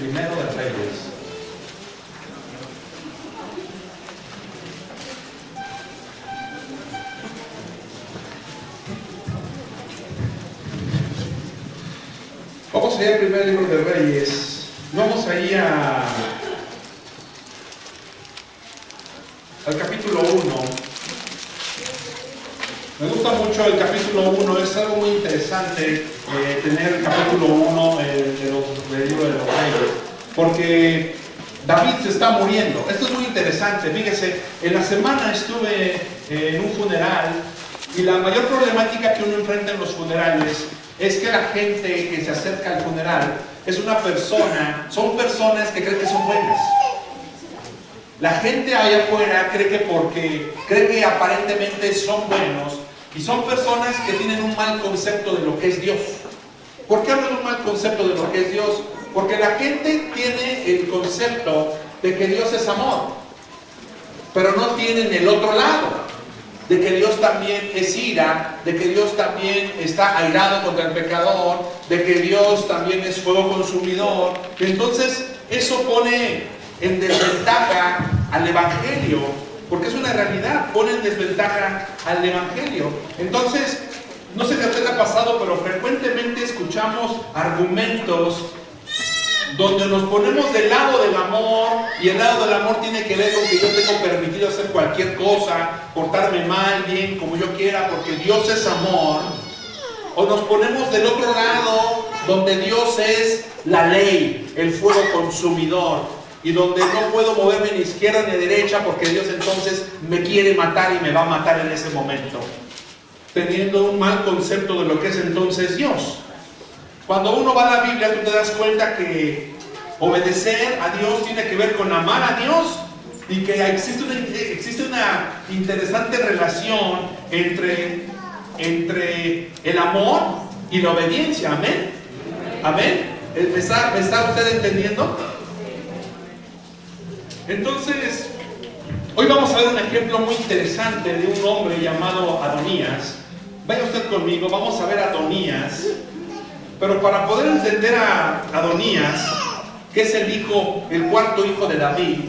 Primero de Reyes. Vamos a ir al primer libro de Reyes. Vamos ahí al capítulo 1. Me gusta mucho el capítulo 1, es algo muy interesante tener el capítulo 1 del libro de los Reyes, porque David se está muriendo. Esto es muy interesante. Fíjese, en la semana estuve en un funeral y la mayor problemática que uno enfrenta en los funerales es que la gente que se acerca al funeral son personas que creen que son buenas. La gente allá afuera cree que aparentemente son buenos y son personas que tienen un mal concepto de lo que es Dios. ¿Por qué hablo de un mal concepto de lo que es Dios? Porque la gente tiene el concepto de que Dios es amor, pero no tienen el otro lado, de que Dios también es ira, de que Dios también está airado contra el pecador, de que Dios también es fuego consumidor. Entonces eso pone en desventaja al Evangelio, porque es una realidad, pone en desventaja al Evangelio. Entonces, no sé si a usted le ha pasado, pero frecuentemente escuchamos argumentos donde nos ponemos del lado del amor, y el lado del amor tiene que ver con que yo tengo permitido hacer cualquier cosa, portarme mal, bien, como yo quiera, porque Dios es amor. O nos ponemos del otro lado, donde Dios es la ley, el fuego consumidor, y donde no puedo moverme ni izquierda ni derecha, porque Dios entonces me quiere matar y me va a matar en ese momento, teniendo un mal concepto de lo que es entonces Dios. Cuando uno va a la Biblia, tú te das cuenta que obedecer a Dios tiene que ver con amar a Dios, y que existe una interesante relación entre el amor y la obediencia. Amén. Amén. ¿Me está usted entendiendo? Entonces, hoy vamos a ver un ejemplo muy interesante de un hombre llamado Adonías. Vaya usted conmigo, vamos a ver a Adonías. Pero para poder entender a Adonías, que es el cuarto hijo de David,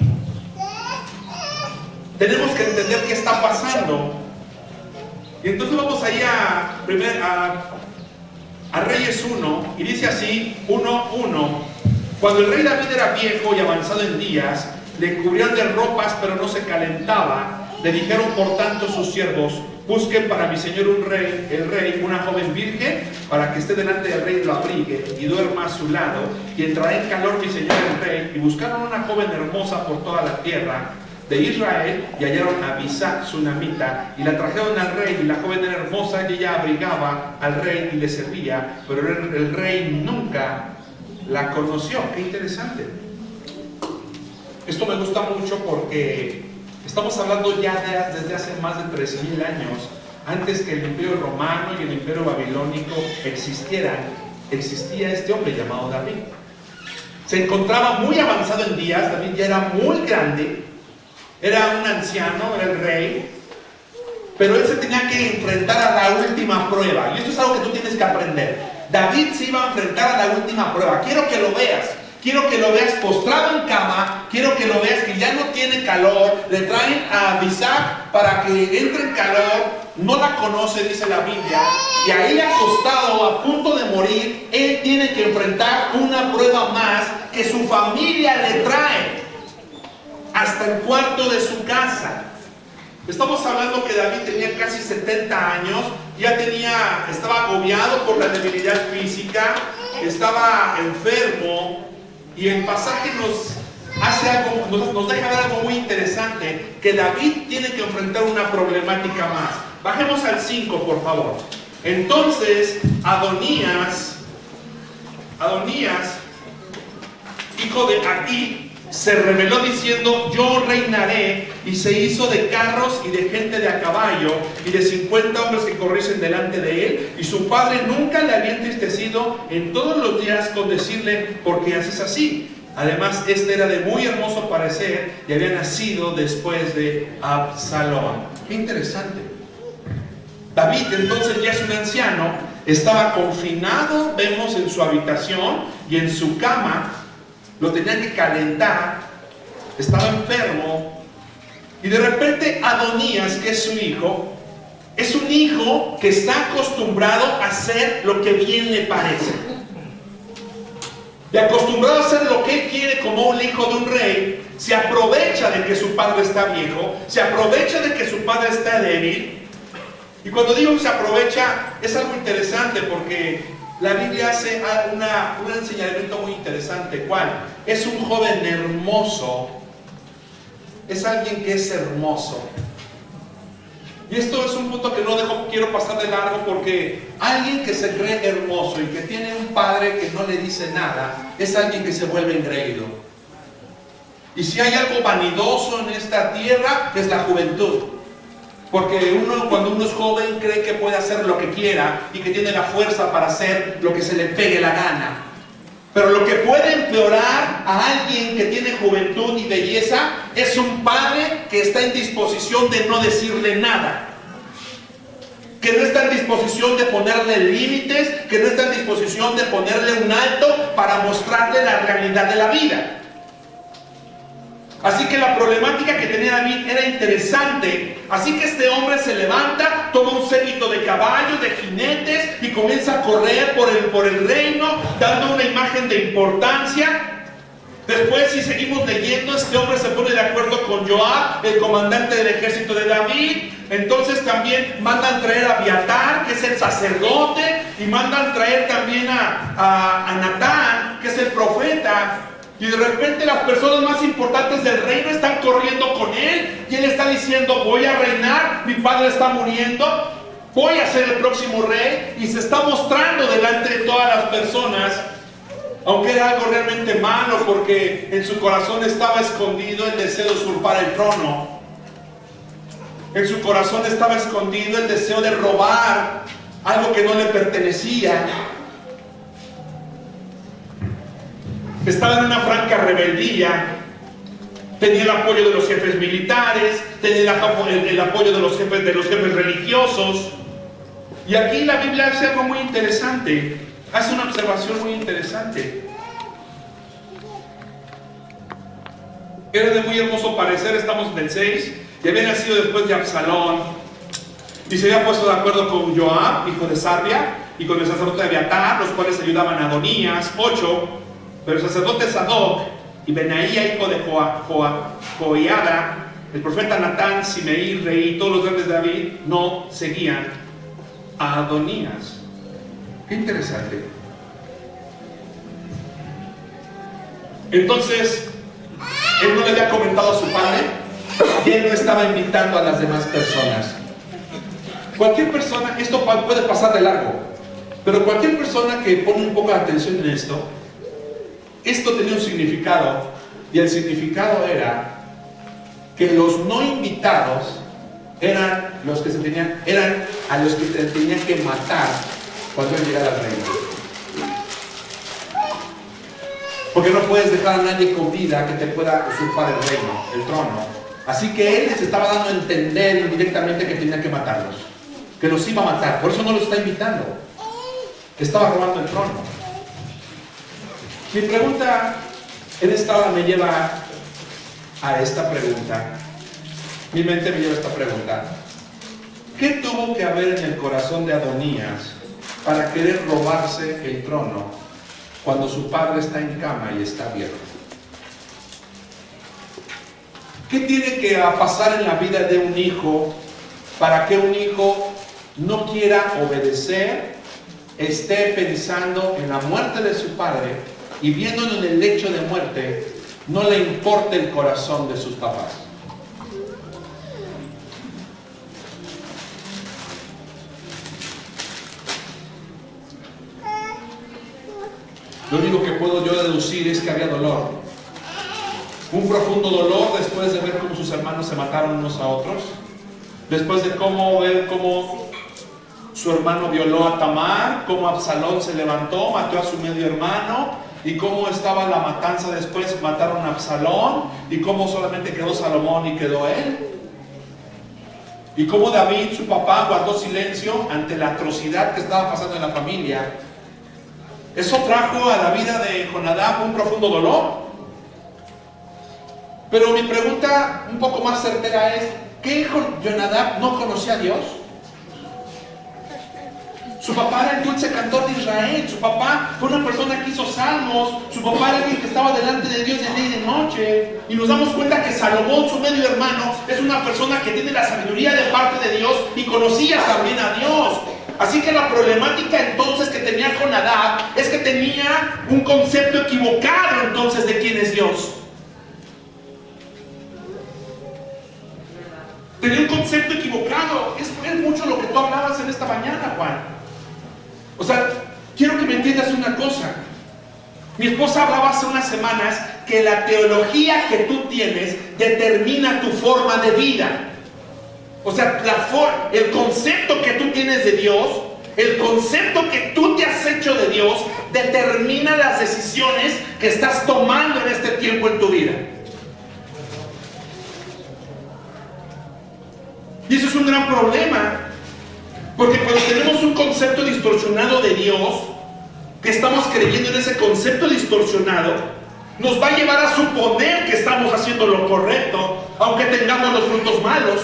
tenemos que entender qué está pasando. Y entonces vamos ahí a Reyes 1, y dice así, 1:1. Cuando el rey David era viejo y avanzado en días, le cubrían de ropas, pero no se calentaba. Le dijeron por tanto sus siervos: busquen para mi señor el rey, una joven virgen, para que esté delante del rey y lo abrigue, y duerma a su lado, y entrará en calor mi señor el rey. Y buscaron una joven hermosa por toda la tierra de Israel, y hallaron a Abisag sunamita, y la trajeron al rey, y la joven era hermosa, y ella abrigaba al rey y le servía, pero el rey nunca la conoció. Qué interesante. Esto me gusta mucho porque estamos hablando ya desde hace más de 13,000 años, antes que el imperio romano y el imperio babilónico existía este hombre llamado David. Se encontraba muy avanzado en días. David ya era muy grande, era un anciano, era el rey, pero él se tenía que enfrentar a la última prueba, y esto es algo que tú tienes que aprender. David se iba a enfrentar a la última prueba. Quiero que lo veas. Quiero que lo veas postrado en cama, quiero que lo veas que ya no tiene calor, le traen a Abisag para que entre en calor, no la conoce, dice la Biblia, y ahí acostado, a punto de morir, él tiene que enfrentar una prueba más que su familia le trae, hasta el cuarto de su casa. Estamos hablando que David tenía casi 70 años, estaba agobiado por la debilidad física, estaba enfermo. Y el pasaje nos deja ver algo muy interesante, que David tiene que enfrentar una problemática más. Bajemos al 5, por favor. Entonces, Adonías, hijo de Agit, se rebeló diciendo: yo reinaré, y se hizo de carros y de gente de a caballo y de 50 hombres que corriesen delante de él, y su padre nunca le había entristecido en todos los días con decirle: ¿por qué haces así? Además, este era de muy hermoso parecer y había nacido después de Absalón. Qué interesante. David entonces ya es un anciano, estaba confinado, vemos, en su habitación y en su cama. lo tenían que calentar, estaba enfermo, y de repente Adonías, que es su hijo, es un hijo que está acostumbrado a hacer lo que bien le parece. Y acostumbrado a hacer lo que él quiere como un hijo de un rey, se aprovecha de que su padre está viejo, se aprovecha de que su padre está débil. Y cuando digo que se aprovecha, es algo interesante porque la Biblia hace un enseñamiento muy interesante. ¿Cuál? Es un joven hermoso, es alguien que es hermoso. Y esto es un punto que no quiero pasar de largo, porque alguien que se cree hermoso y que tiene un padre que no le dice nada, es alguien que se vuelve engreído. Y si hay algo vanidoso en esta tierra, es la juventud. Porque cuando uno es joven, cree que puede hacer lo que quiera y que tiene la fuerza para hacer lo que se le pegue la gana. Pero lo que puede empeorar a alguien que tiene juventud y belleza es un padre que está en disposición de no decirle nada, que no está en disposición de ponerle límites, que no está en disposición de ponerle un alto para mostrarle la realidad de la vida. Así que la problemática que tenía David era interesante. Así que este hombre se levanta, toma un séquito de caballos, de jinetes, y comienza a correr por el reino, dando una imagen de importancia. Después, si seguimos leyendo, este hombre se pone de acuerdo con Joab, el comandante del ejército de David. Entonces también mandan traer a Abiatar, que es el sacerdote, y mandan traer también a Natán, que es el profeta. Y de repente las personas más importantes del reino están corriendo con él, y él está diciendo: voy a reinar, mi padre está muriendo, voy a ser el próximo rey. Y se está mostrando delante de todas las personas, aunque era algo realmente malo, porque en su corazón estaba escondido el deseo de usurpar el trono. En su corazón estaba escondido el deseo de robar algo que no le pertenecía. Estaba en una franca rebeldía. Tenía el apoyo de los jefes militares, tenía el apoyo de los jefes religiosos. Y aquí la Biblia hace algo muy interesante, hace una observación muy interesante. Era de muy hermoso parecer, estamos en el 6, y había nacido después de Absalón, y se había puesto de acuerdo con Joab, hijo de Sarvia, y con el sacerdote Abiatar, los cuales ayudaban a Adonías. 8. Pero el sacerdote Sadoc y Benaía, hijo de Joiada, el profeta Natán, Simei, rey, y todos los grandes de David, no seguían a Adonías. Qué interesante. Entonces, él no le había comentado a su padre, y él no estaba invitando a las demás personas. Cualquier persona, esto puede pasar de largo, pero cualquier persona que pone un poco de atención en esto tenía un significado, y el significado era que los no invitados eran a los que se tenían que matar cuando él llegara al reino. Porque no puedes dejar a nadie con vida que te pueda usurpar el reino, el trono. Así que él les estaba dando a entender indirectamente que tenía que matarlos, que los iba a matar. Por eso no los está invitando, que estaba robando el trono. Mi pregunta en esta hora me lleva a esta pregunta. Mi mente me lleva a esta pregunta. ¿Qué tuvo que haber en el corazón de Adonías para querer robarse el trono cuando su padre está en cama y está viejo? ¿Qué tiene que pasar en la vida de un hijo para que un hijo no quiera obedecer, esté pensando en la muerte de su padre, y viéndolo en el lecho de muerte, no le importe el corazón de sus papás? Lo único que puedo yo deducir es que había dolor. Un profundo dolor después de ver cómo sus hermanos se mataron unos a otros. Después de ver cómo su hermano violó a Tamar, cómo Absalón se levantó, mató a su medio hermano, y cómo estaba la matanza después, mataron a Absalón, y cómo solamente quedó Salomón y quedó él. Y cómo David, su papá, guardó silencio ante la atrocidad que estaba pasando en la familia. Eso trajo a la vida de Jonadab un profundo dolor. Pero mi pregunta un poco más certera es, ¿qué hijo Jonadab no conocía a Dios? Su papá era el dulce cantor de Israel. Su papá fue una persona que hizo salmos. Su papá era alguien que estaba delante de Dios de día y de noche. Y nos damos cuenta que Salomón, su medio hermano, es una persona que tiene la sabiduría de parte de Dios y conocía también a Dios. Así que la problemática entonces que tenía Jonadab es que tenía un concepto equivocado entonces de quién es Dios. Tenía un concepto equivocado. Es mucho lo que tú hablabas en esta mañana, Juan. O sea, quiero que me entiendas una cosa. Mi esposa hablaba hace unas semanas que la teología que tú tienes determina tu forma de vida. O sea, el concepto que tú tienes de Dios, el concepto que tú te has hecho de Dios, determina las decisiones que estás tomando en este tiempo en tu vida. Y eso es un gran problema, porque cuando tenemos un concepto distorsionado de Dios, que estamos creyendo en ese concepto distorsionado, nos va a llevar a suponer que estamos haciendo lo correcto, aunque tengamos los frutos malos.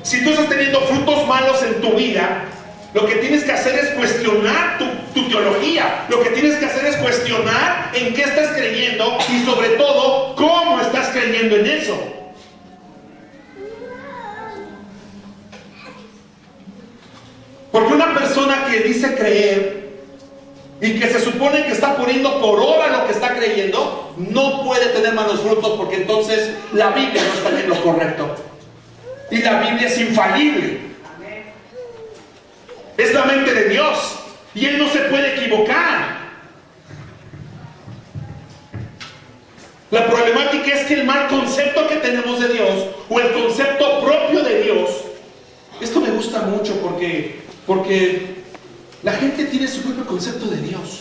Si tú estás teniendo frutos malos en tu vida, lo que tienes que hacer es cuestionar tu teología. Lo que tienes que hacer es cuestionar en qué estás creyendo y sobre todo, cómo estás creyendo en eso. Porque una persona que dice creer y que se supone que está poniendo por obra lo que está creyendo, no puede tener malos frutos, porque entonces la Biblia no está en lo correcto. Y la Biblia es infalible. Es la mente de Dios y Él no se puede equivocar. La problemática es que el mal concepto que tenemos de Dios, o el concepto propio de Dios, esto me gusta mucho porque la gente tiene su propio concepto de Dios.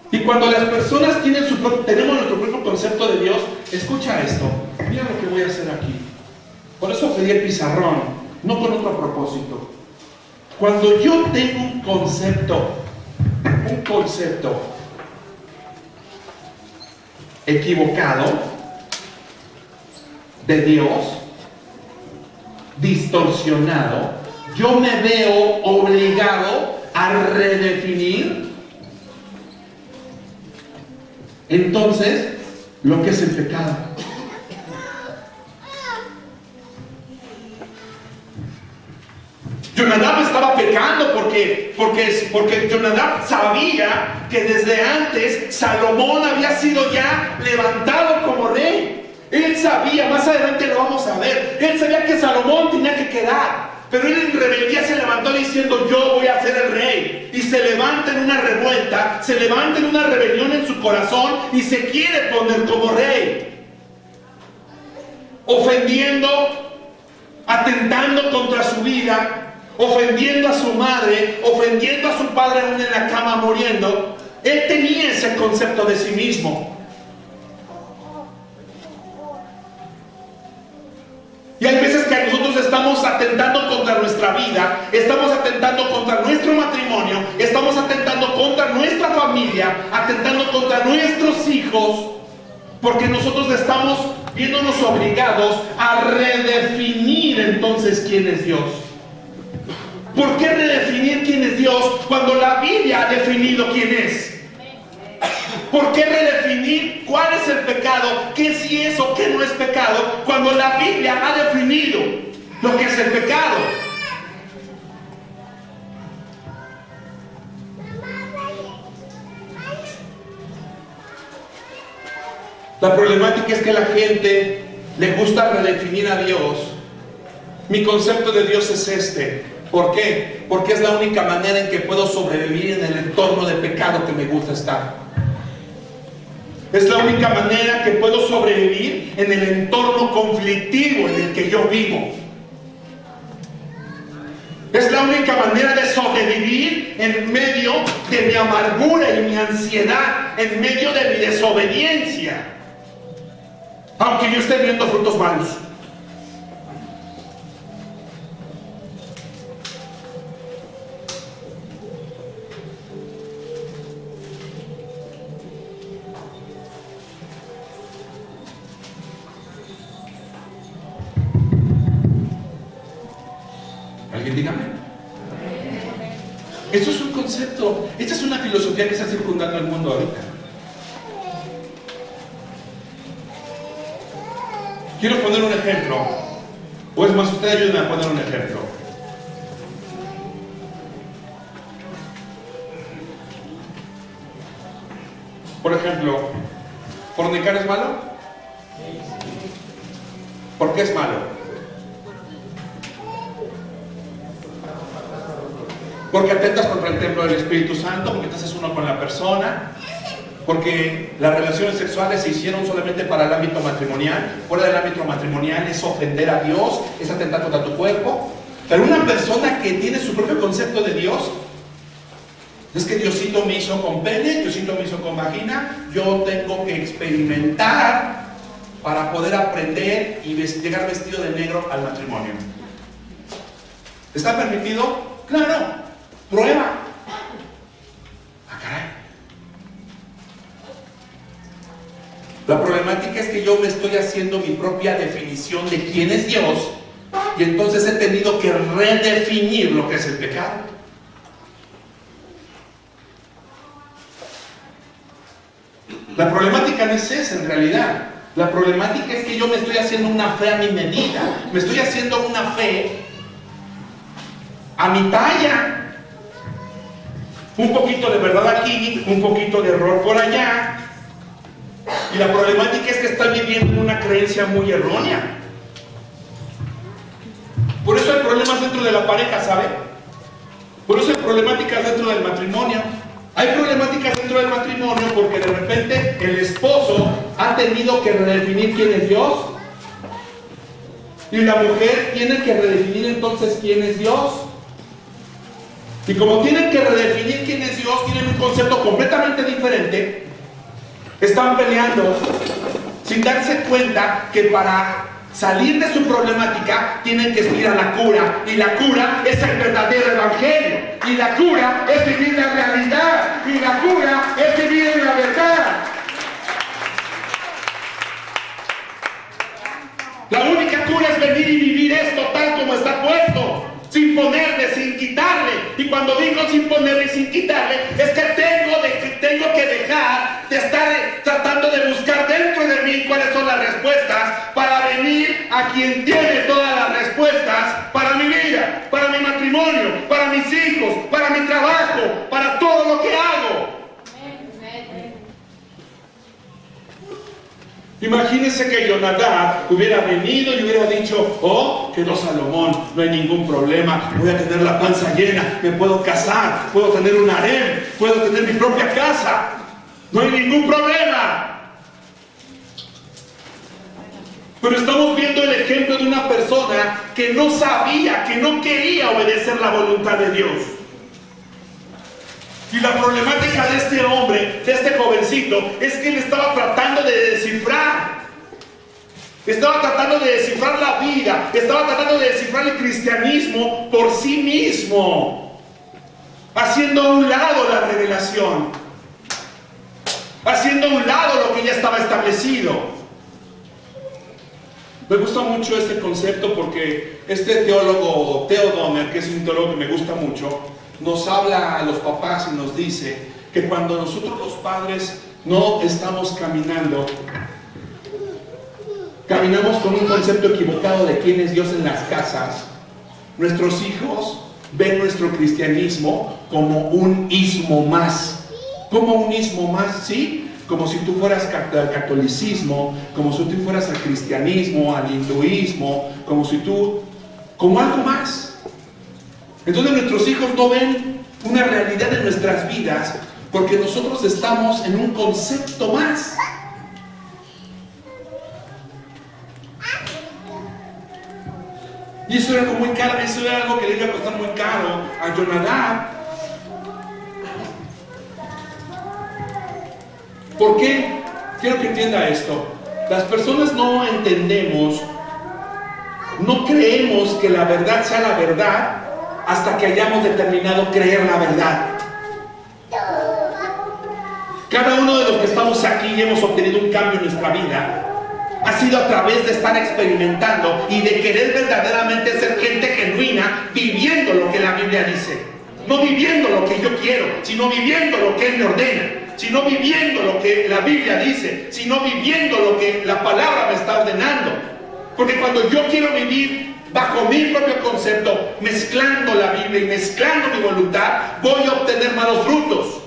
Y cuando las personas tenemos nuestro propio concepto de Dios, escucha esto. Mira lo que voy a hacer aquí. Por eso pedí el pizarrón, no con otro propósito. Cuando yo tengo un concepto equivocado de Dios, distorsionado, yo me veo obligado a redefinir entonces lo que es el pecado. Jonadab estaba pecando porque Jonadab sabía que desde antes Salomón había sido ya levantado como rey. Él sabía, más adelante lo vamos a ver, él sabía que Salomón tenía que quedar, pero él en rebeldía se levantó diciendo: yo voy a ser el rey. Y se levanta en una revuelta, se levanta en una rebelión en su corazón y se quiere poner como rey, ofendiendo, atentando contra su vida, ofendiendo a su madre, ofendiendo a su padre aún en la cama muriendo. Él tenía ese concepto de sí mismo. Y hay veces que nosotros estamos atentando contra nuestra vida, estamos atentando contra nuestro matrimonio, estamos atentando contra nuestra familia, atentando contra nuestros hijos, porque nosotros estamos viéndonos obligados a redefinir entonces quién es Dios. ¿Por qué redefinir quién es Dios cuando la Biblia ha definido quién es? ¿Por qué redefinir cuál es el pecado, qué sí es o qué no es pecado, cuando la Biblia ha definido lo que es el pecado? La problemática es que a la gente le gusta redefinir a Dios. Mi concepto de Dios es este. ¿Por qué? Porque es la única manera en que puedo sobrevivir en el entorno de pecado que me gusta estar. Es la única manera que puedo sobrevivir en el entorno conflictivo en el que yo vivo. Es la única manera de sobrevivir en medio de mi amargura y mi ansiedad, en medio de mi desobediencia, aunque yo esté viendo frutos malos. Alguien dígame. Esto es un concepto, esta es una filosofía que está circundando el mundo ahorita. Quiero poner un ejemplo, o es más, ustedes ayuden a poner un ejemplo. Por ejemplo, ¿fornicar es malo? ¿Por qué es malo? Porque atentas contra el templo del Espíritu Santo, porque te haces uno con la persona, porque las relaciones sexuales se hicieron solamente para el ámbito matrimonial. Fuera del ámbito matrimonial es ofender a Dios, es atentar contra tu cuerpo. Pero una persona que tiene su propio concepto de Dios, es que Diosito me hizo con pene, Diosito me hizo con vagina, yo tengo que experimentar para poder aprender y llegar vestido de negro al matrimonio. ¿Está permitido? Claro. Prueba. Ah, caray. La problemática es que yo me estoy haciendo mi propia definición de quién es Dios, y entonces he tenido que redefinir lo que es el pecado. La problemática no es esa en realidad. La problemática es que yo me estoy haciendo una fe a mi medida. Me estoy haciendo una fe a mi talla. Un poquito de verdad aquí, un poquito de error por allá. Y la problemática es que estoy viviendo en una creencia muy errónea. Por eso hay problemas dentro de la pareja, ¿sabe? Por eso hay problemáticas dentro del matrimonio. Hay problemáticas dentro del matrimonio porque de repente el esposo ha tenido que redefinir quién es Dios. Y la mujer tiene que redefinir entonces quién es Dios. Y como tienen que redefinir quién es Dios, tienen un concepto completamente diferente, están peleando sin darse cuenta que para salir de su problemática tienen que ir a la cura, y la cura es el verdadero evangelio, y la cura es vivir la realidad, y la cura es vivir en la verdad. La única cura es venir y vivir esto tal como está puesto, sin ponerle, sin quitarle. Y cuando digo sin ponerle y sin quitarle, es que tengo que dejar de estar tratando de buscar dentro de mí cuáles son las respuestas, para venir a quien tiene todas las respuestas para mi vida, para mi matrimonio, para mis hijos, para mi trabajo, para todo lo que hago. Imagínense que Jonadab hubiera venido y hubiera dicho: oh, quedó Salomón, no hay ningún problema, voy a tener la panza llena, me puedo casar, puedo tener un harem, puedo tener mi propia casa, no hay ningún problema. Pero estamos viendo el ejemplo de una persona que no sabía, que no quería obedecer la voluntad de Dios. Y la problemática de este hombre, de este jovencito, es que él estaba tratando de descifrar. Estaba tratando de descifrar la vida, estaba tratando de descifrar el cristianismo por sí mismo, haciendo a un lado la revelación, haciendo a un lado lo que ya estaba establecido. Me gusta mucho este concepto porque este teólogo, Theo Donner, que es un teólogo que me gusta mucho, nos habla a los papás y nos dice que cuando nosotros los padres no estamos caminamos con un concepto equivocado de quién es Dios en las casas, nuestros hijos ven nuestro cristianismo como un ismo más. ¿Cómo un ismo más? ¿Sí? Como si tú fueras al catolicismo, como si tú fueras al cristianismo, al hinduismo, como algo más. Entonces nuestros hijos no ven una realidad en nuestras vidas porque nosotros estamos en un concepto más. Y eso era algo muy caro, eso era algo que le iba a costar muy caro a Jonadab. ¿Por qué? Quiero que entienda esto. Las personas no entendemos, no creemos que la verdad sea la verdad hasta que hayamos determinado creer la verdad. Cada uno de los que estamos aquí y hemos obtenido un cambio en nuestra vida, Ha sido a través de estar experimentando y de querer verdaderamente ser gente genuina, viviendo lo que la Biblia dice. No viviendo lo que yo quiero, sino viviendo lo que Él me ordena, sino viviendo lo que la Biblia dice, sino viviendo lo que la palabra me está ordenando. Porque cuando yo quiero vivir bajo mi propio concepto, mezclando la Biblia y mezclando mi voluntad, voy a obtener malos frutos.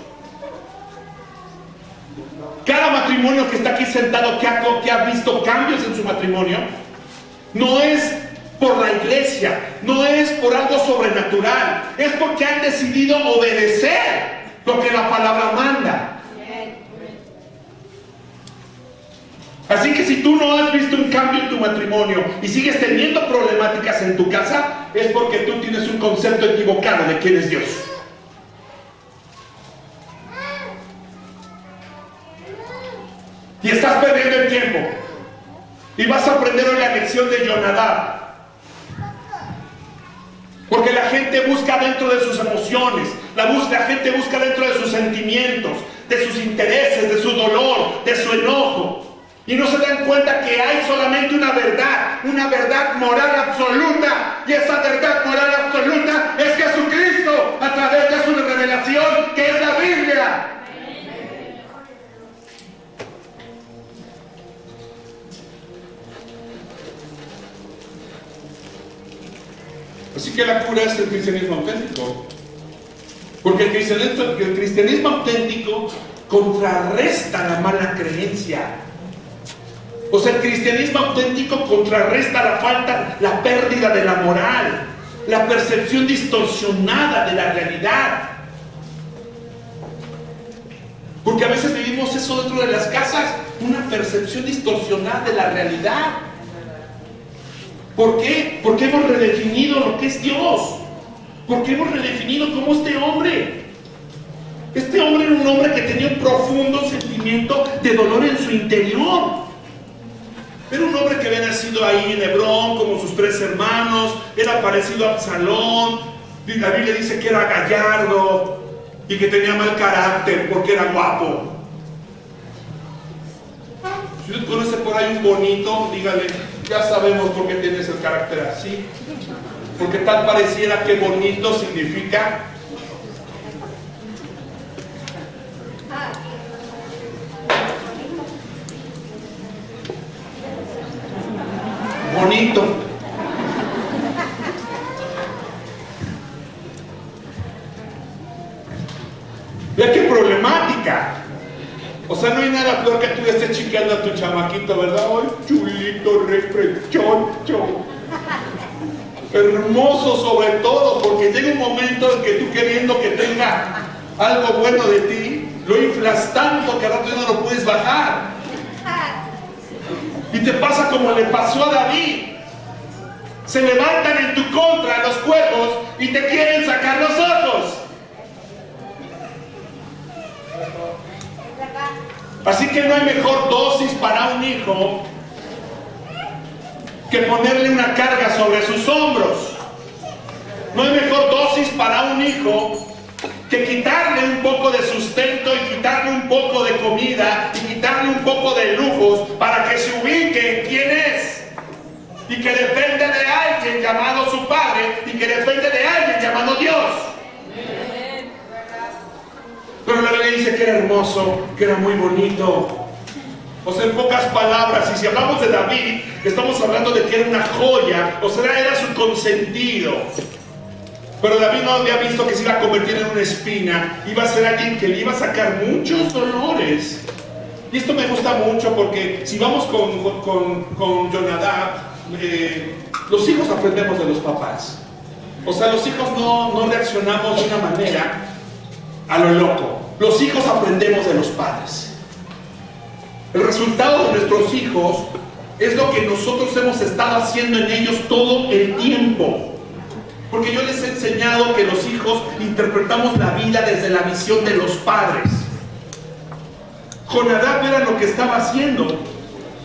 Cada matrimonio que está aquí sentado, que ha visto cambios en su matrimonio, no es por la iglesia, no es por algo sobrenatural, es porque han decidido obedecer lo que la palabra manda. Así que si tú no has visto un cambio en tu matrimonio y sigues teniendo problemáticas en tu casa, es porque tú tienes un concepto equivocado de quién es Dios. Y estás perdiendo el tiempo. Y vas a aprender hoy la lección de Jonadab. Porque la gente busca dentro de sus emociones, la gente busca dentro de sus sentimientos, de sus intereses, de su dolor, de su enojo. Y no se dan cuenta que hay solamente una verdad moral absoluta. Y esa verdad moral absoluta es Jesucristo a través de su revelación, que es la Biblia. Así que la cura es el cristianismo auténtico. Porque el cristianismo auténtico contrarresta la mala creencia. O sea, el cristianismo auténtico contrarresta la falta, la pérdida de la moral, la percepción distorsionada de la realidad. Porque a veces vivimos eso dentro de las casas, una percepción distorsionada de la realidad. ¿Por qué? Porque hemos redefinido lo que es Dios. Porque hemos redefinido cómo este hombre. Este hombre era un hombre que tenía un profundo sentimiento de dolor en su interior. Era un hombre que había nacido ahí en Hebrón, como sus 3 hermanos. Era parecido a Absalón. La Biblia dice que era gallardo y que tenía mal carácter porque era guapo. Si usted conoce por ahí un bonito, dígale, ya sabemos por qué tienes el carácter así. Porque tal pareciera que bonito significa bonito. Vea qué problemática. O sea, no hay nada peor que tú estés chiqueando a tu chamaquito, ¿verdad? ¡Ay, chulito, reprechoncho! Hermoso sobre todo, porque llega un momento en que tú, queriendo que tenga algo bueno de ti, lo inflas tanto que al rato ya no lo puedes bajar. Y te pasa como le pasó a David. Se levantan en tu contra los cuervos y te quieren sacar los ojos. Así que no hay mejor dosis para un hijo que ponerle una carga sobre sus hombros. No hay mejor dosis para un hijo que quitarle un poco de sustento y quitarle un poco de comida y quitarle un poco de lujos para que se ubique en quién es. Y que depende de alguien llamado su Padre y que depende de alguien llamado Dios. Pero la Biblia dice que era hermoso, que era muy bonito. O sea, en pocas palabras, y si hablamos de David, estamos hablando de que era una joya, o sea, era su consentido. Pero David no había visto que se iba a convertir en una espina, iba a ser alguien que le iba a sacar muchos dolores. Y esto me gusta mucho porque si vamos con Jonadab, los hijos aprendemos de los papás. O sea, los hijos no reaccionamos de una manera a lo loco. Los hijos aprendemos de los padres. El resultado de nuestros hijos es lo que nosotros hemos estado haciendo en ellos todo el tiempo. Porque yo les he enseñado que los hijos interpretamos la vida desde la visión de los padres. Jonadab era lo que estaba haciendo.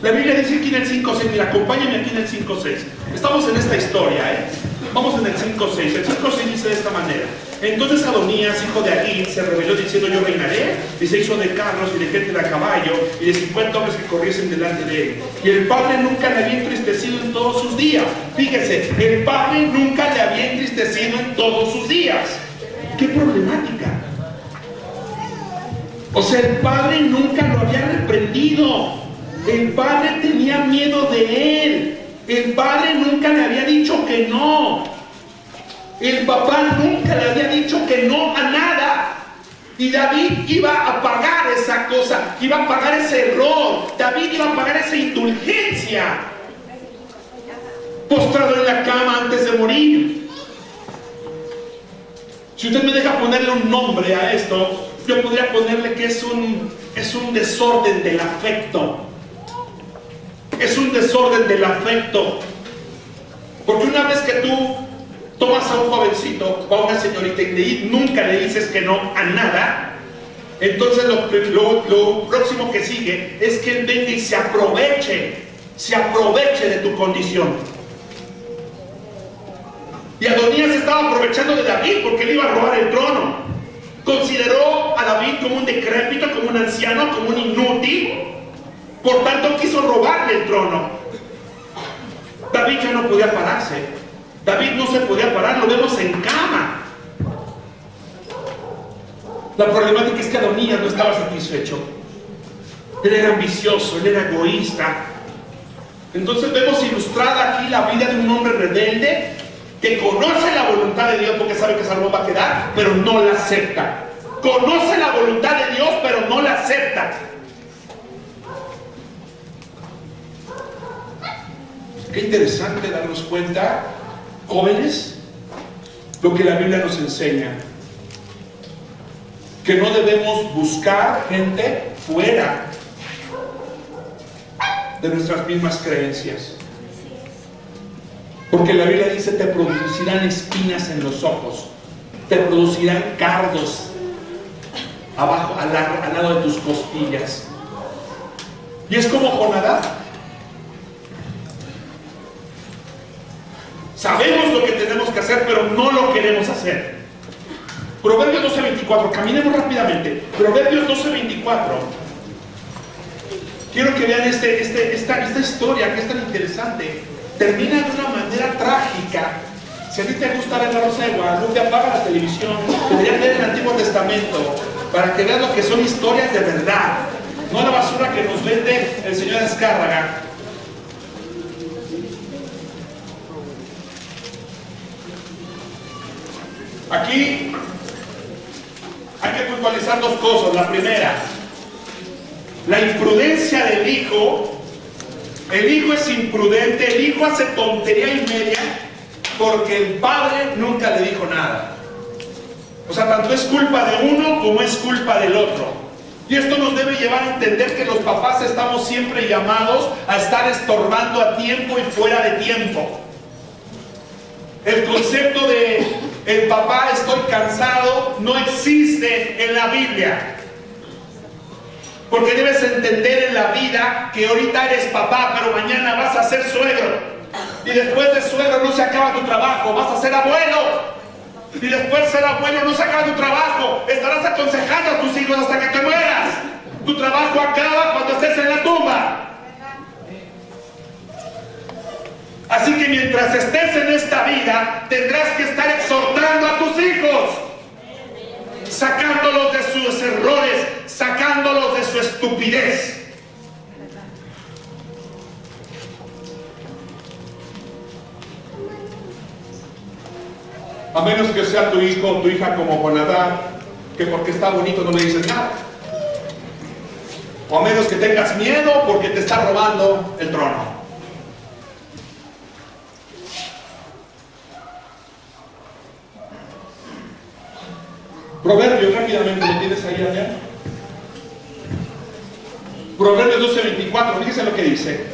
La Biblia dice aquí en el 5:6, mira, acompáñame aquí en el 5:6. Estamos en esta historia, Vamos en el 5:6. El 5:6 dice de esta manera: Entonces Adonías, hijo de Agit, se rebeló diciendo: yo reinaré, y se hizo de carros y de gente de a caballo y de 50 hombres que corriesen delante de él. Y el padre nunca le había entristecido en todos sus días. Fíjese, el padre nunca le había entristecido en todos sus días. ¡Qué problemática! O sea, el padre nunca lo había reprendido. El padre tenía miedo de él. El padre nunca le había dicho que no. El papá nunca le había dicho que no a nada. Y David iba a pagar esa cosa, iba a pagar ese error. David iba a pagar esa indulgencia. Postrado en la cama antes de morir. Si usted me deja ponerle un nombre a esto, yo podría ponerle que es un desorden del afecto. Es un desorden del afecto. Porque una vez que tú tomas a un jovencito o a una señorita y nunca le dices que no a nada, entonces lo próximo que sigue es que él venga y se aproveche de tu condición. Y Adonías estaba aprovechando de David porque él iba a robar el trono. Consideró a David como un decrépito, como un anciano, como un inútil. Por tanto quiso robarle el trono. David ya no podía pararse. David no se podía parar, lo vemos en cama. La problemática es que Adonías no estaba satisfecho. Él era ambicioso, él era egoísta. Entonces vemos ilustrada aquí la vida de un hombre rebelde que conoce la voluntad de Dios porque sabe que Salomón va a quedar, pero no la acepta. Conoce la voluntad de Dios, pero no la acepta. Qué interesante darnos cuenta, jóvenes, lo que la Biblia nos enseña. Que no debemos buscar gente fuera de nuestras mismas creencias. Porque la Biblia dice: te producirán espinas en los ojos, te producirán cardos abajo, al lado de tus costillas. Y es como Jonadab. Sabemos lo que tenemos que hacer, pero no lo queremos hacer. Proverbios 12:24, caminemos rápidamente. Proverbios 12:24. Quiero que vean esta historia que es tan interesante. Termina de una manera trágica. Si a ti te gusta ver La Rosa de Guadalupe, apaga la televisión. Deberías leer el Antiguo Testamento para que veas lo que son historias de verdad, no la basura que nos vende el señor Azcárraga. Aquí hay que puntualizar dos cosas. La primera, la imprudencia del hijo. El hijo es imprudente, el hijo hace tontería y media porque el padre nunca le dijo nada. O sea, tanto es culpa de uno como es culpa del otro. Y esto nos debe llevar a entender que los papás estamos siempre llamados a estar estorbando a tiempo y fuera de tiempo. El concepto de el papá estoy cansado no existe en la Biblia. Porque debes entender en la vida que ahorita eres papá, pero mañana vas a ser suegro. Y después de suegro no se acaba tu trabajo, vas a ser abuelo. Y después de ser abuelo no se acaba tu trabajo, estarás aconsejando a tus hijos hasta que te mueras. Tu trabajo acaba cuando estés en la tumba. Así que mientras estés en esta vida, tendrás que estar exhortando a tus hijos, sacándolos de sus errores, sacándolos de su estupidez. A menos que sea tu hijo o tu hija como Jonadab, que porque está bonito no le dices nada. O a menos que tengas miedo porque te está robando el trono. Proverbios, rápidamente, ¿lo tienes ahí, Adrián? Proverbios 12:24, fíjense lo que dice.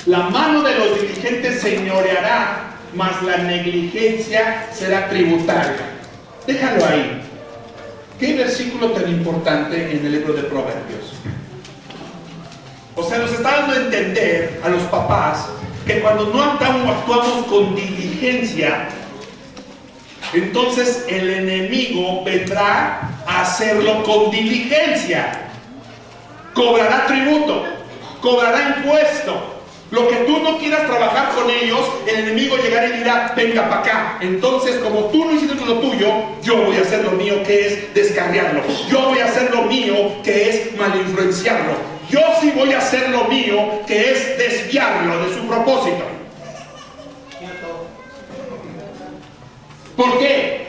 La mano de los diligentes señoreará, mas la negligencia será tributaria. Déjalo ahí. ¿Qué versículo tan importante en el libro de Proverbios? O sea, nos está dando a entender a los papás que cuando no actuamos con diligencia, entonces el enemigo vendrá a hacerlo con diligencia. Cobrará tributo, cobrará impuesto. Lo que tú no quieras trabajar con ellos, el enemigo llegará y dirá, venga para acá. Entonces, como tú no hiciste lo tuyo, yo voy a hacer lo mío, que es descarriarlo. Yo voy a hacer lo mío, que es malinfluenciarlo. Yo sí voy a hacer lo mío, que es desviarlo de su propósito. ¿Por qué?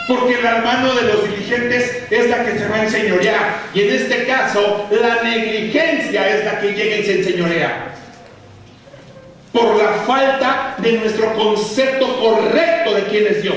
Porque la mano de los diligentes es la que se va a enseñorear. Y en este caso, la negligencia es la que llega y se enseñorea. Por la falta de nuestro concepto correcto de quién es Dios.